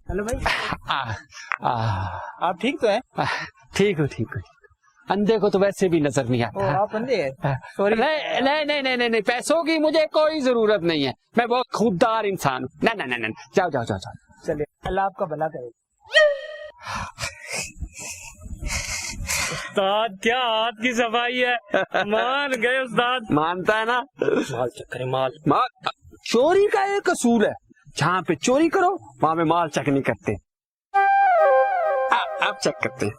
Hello भाई। आप ठीक तो हैं? ठीक हूँ ठीक हूँ। अंधे को तो वैसे भी नजर नहीं आता। आप अंधे हैं? सॉरी। नहीं नहीं नहीं नहीं नहीं नहीं, पैसों की मुझे कोई जरूरत नहीं है, मैं बहुत खुददार इंसान हूँ। नहीं नहीं नहीं, जाओ जाओ जाओ जाओ। चलिए, अल्लाह आपका भला करे। उस्ताद क्या हाथ की सफाई है, मान गए उस्ताद। मानता है ना? माल चेक करें, माल चोरी का एक असूल है, जहाँ पे चोरी करो वहां पे माल चेक नहीं करते। अब चेक करते हैं।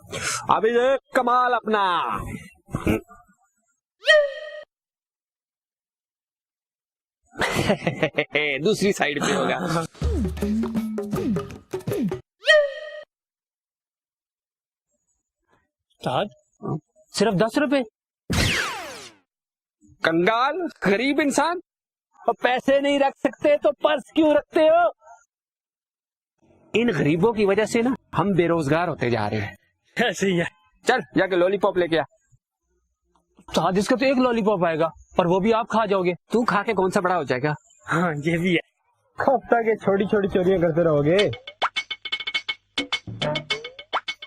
अभी ये कमाल अपना दूसरी साइड पे होगा। उस्ताद सिर्फ 10 रुपए? कंगाल गरीब इंसान, और पैसे नहीं रख सकते तो पर्स क्यों रखते हो? इन गरीबों की वजह से ना हम बेरोजगार होते जा रहे हैं। ऐसे ही है। चल जाके लॉलीपॉप लेके आ। उस्ताद इसका तो एक लॉलीपॉप आएगा, पर वो भी आप खा जाओगे। तू खा के कौन सा बड़ा हो जाएगा? हाँ ये भी है। कब तक ये छोटी छोटी चोरियां करते रहोगे?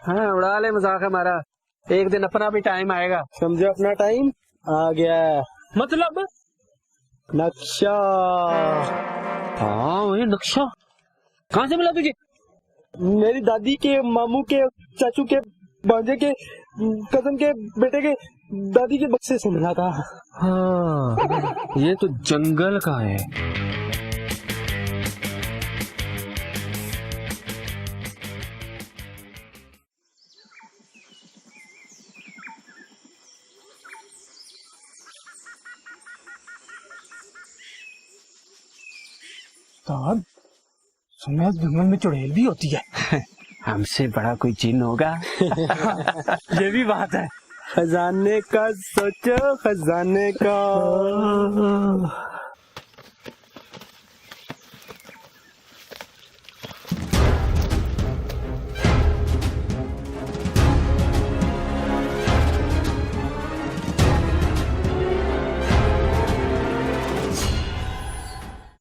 हाँ उड़ा ले मजाक हमारा, एक दिन अपना भी टाइम आएगा। समझो अपना टाइम आ गया। मतलब नक्शा। हाँ ये नक्शा कहाँ से मिला तुझे? मेरी दादी के मामू के चाचू के भांजे के कजन के बेटे के दादी के बक्से से मिला था। हाँ ये तो जंगल का है। उस्ताद सुना जंगल में चुड़ैल भी होती है। हमसे बड़ा कोई जिन होगा? ये भी बात है। खजाने का सोचो, खजाने का।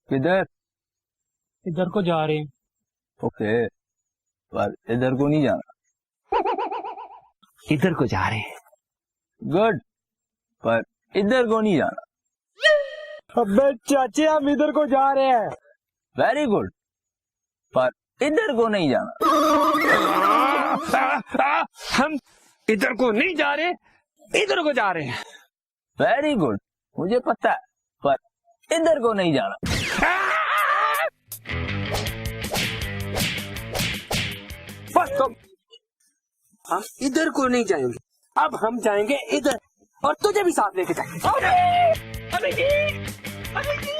किधर? इधर को जा रहे हैं। ओके, पर इधर को नहीं जाना। इधर को जा रहे हैं। गुड, पर इधर को नहीं जाना। अबे चाचे हम इधर को जा रहे हैं। वेरी गुड, पर इधर को नहीं जाना। हम इधर को नहीं जा रहे, इधर को जा रहे हैं। वेरी गुड, मुझे पता है, पर इधर को नहीं जाना। बस तो हम इधर को नहीं जाएंगे, अब हम जाएंगे इधर, और तुझे भी साथ लेके जाएंगे। अरे जी, अरे जी।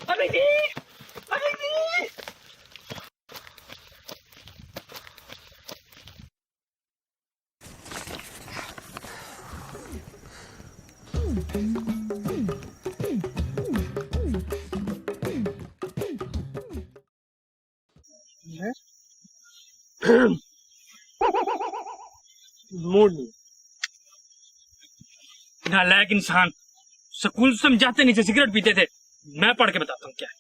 अरे जी, अरे जी। मूड नालायक इंसान, स्कूल समझाते नीचे सिगरेट पीते थे। मैं पढ़ के बताता हूँ क्या है।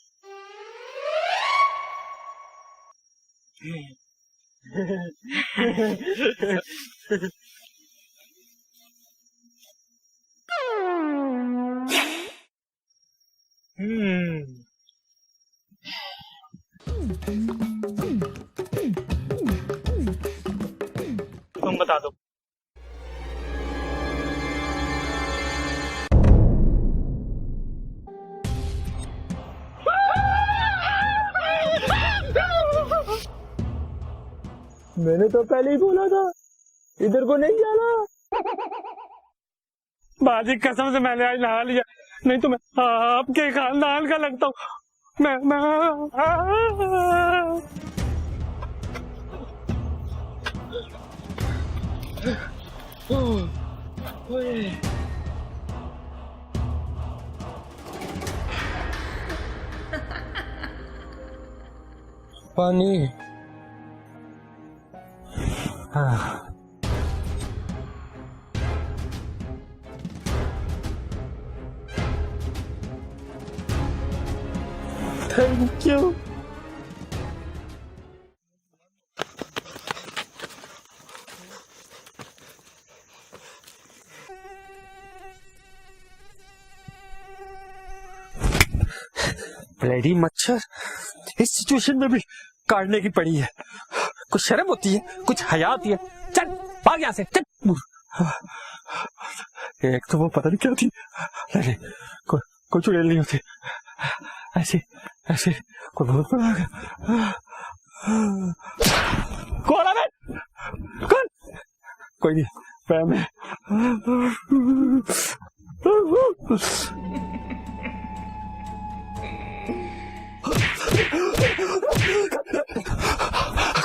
तुम बता दो। मैंने तो पहले ही बोला था इधर को नहीं जाना। बाजी कसम से मैंने आज नहा लिया, नहीं तो मैं आपके खानदान का लगता हूँ। मैं पानी। Thank you. ब्लडी मच्छर इस सिचुएशन में भी काटने की पड़ी है। कुछ शर्म होती है, कुछ हया होती है। चल भाग यहाँ से, चल। एक तो वो पता नहीं क्या थी, नहीं कोई चुड़ैल नहीं होती, ऐसे ऐसे कोई बहुत बड़ा आ गया। कौन है? कौन? कोई नहीं, मैं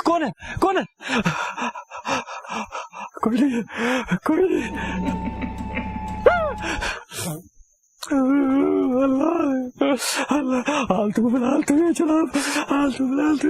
कौन है? कौन है? कोई नहीं, कोई नहीं। अल्लाह अल्लाह, आलतू बना, आलतू चला, आलतू बना, आलतू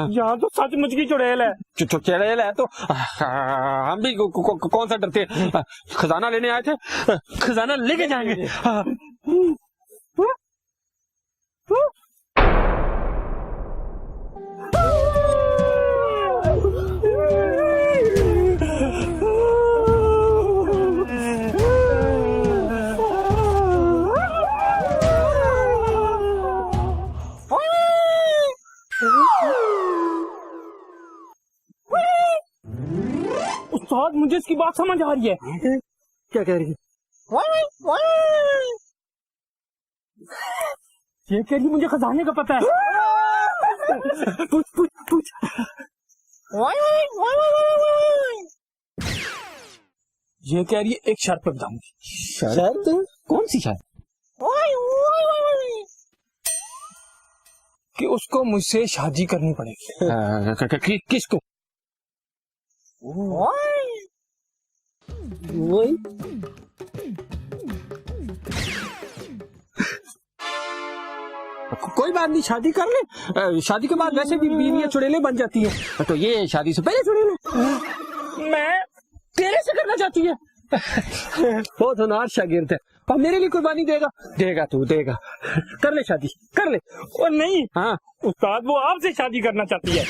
यहाँ तो सचमुच की चुड़ैल है। चुड़ैल है तो हम भी कौन सा डरते हैं। खजाना लेने आए थे, खजाना लेके जाएंगे। उस्ताद मुझे इसकी बात समझ आ रही है। क्या कह रही है? ये कह रही मुझे खजाने का पता है। पूछ पूछ पूछ। ये कह रही है एक शर्त पे बताऊंगी। शर्त? कौन सी शर्त? कि उसको मुझसे शादी करनी पड़ेगी। किसको? वही कोई बात नहीं, शादी कर ले। शादी के बाद वैसे भी बीवियां चुड़ैलें बन जाती है, तो ये शादी से पहले चुड़ैलें मैं तेरे से करना चाहती है। बहुत होनहार शागिर्द है, और मेरे लिए कुर्बानी देगा। देगा तू देगा, कर ले शादी, कर ले। और नहीं, हाँ उस्ताद वो आपसे शादी करना चाहती है।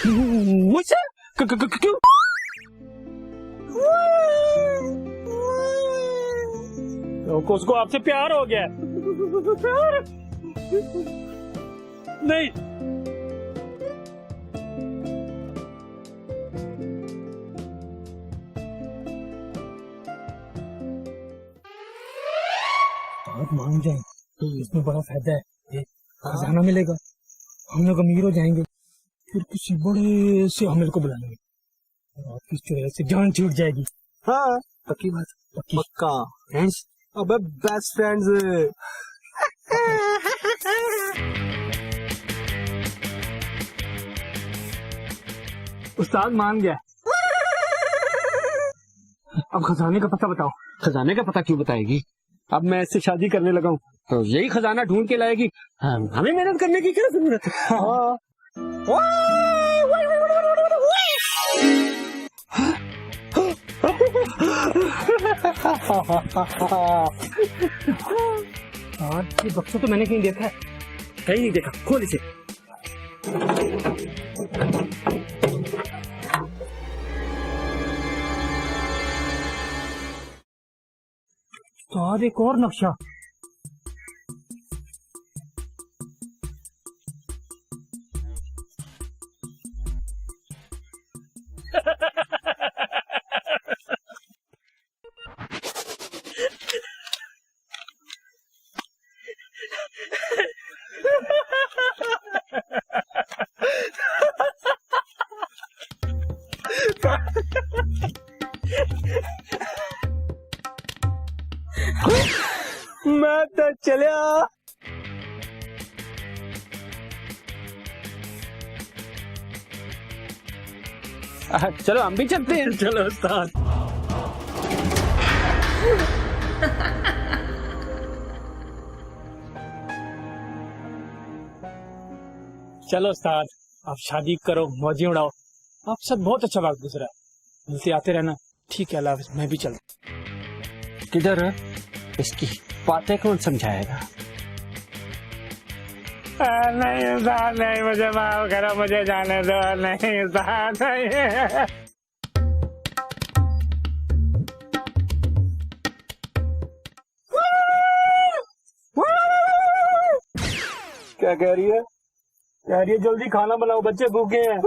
मुझसे? क्यों? तो उसको आपसे प्यार हो गया। नहीं, आप मान जाए तो इसमें बड़ा फायदा है। खजाना मिलेगा, हम लोग अमीर हो जाएंगे, फिर किसी बड़े से अमीर को बुलाएंगे और आपकी चुड़ैल से जान छूट जाएगी। हाँ पक्की बात, पक्का फ्रेंड्स। अबे बेस्ट फ्रेंड्स। उस्ताद मान गया। अब खजाने का पता बताओ। खजाने का पता क्यों बताएगी? अब मैं इससे शादी करने लगा हूँ तो यही खजाना ढूंढ के लाएगी। हमें मेहनत करने की क्या जरूरत है? आज ये बक्सा तो मैंने कहीं देखा है। कहीं नहीं देखा, खोल इसे। तो एक और नक्शा। मैं तो चलिया। चलो हम भी चलते हैं। चलो उस्ताद। चलो उस्ताद, आप शादी करो, मौजी उड़ाओ। आप सब बहुत अच्छा वक्त गुजरा है। मिलते आते रहना। ठीक है, अल्लाह हाफिज़। मैं भी चलता। किधर है? इसकी बातें कौन समझाएगा? नहीं उस्ताद नहीं, मुझे माफ करो, मुझे जाने दो। नहीं उस्ताद नहीं। क्या कह रही है? यार ये जल्दी खाना बनाओ, बच्चे भूखे हैं।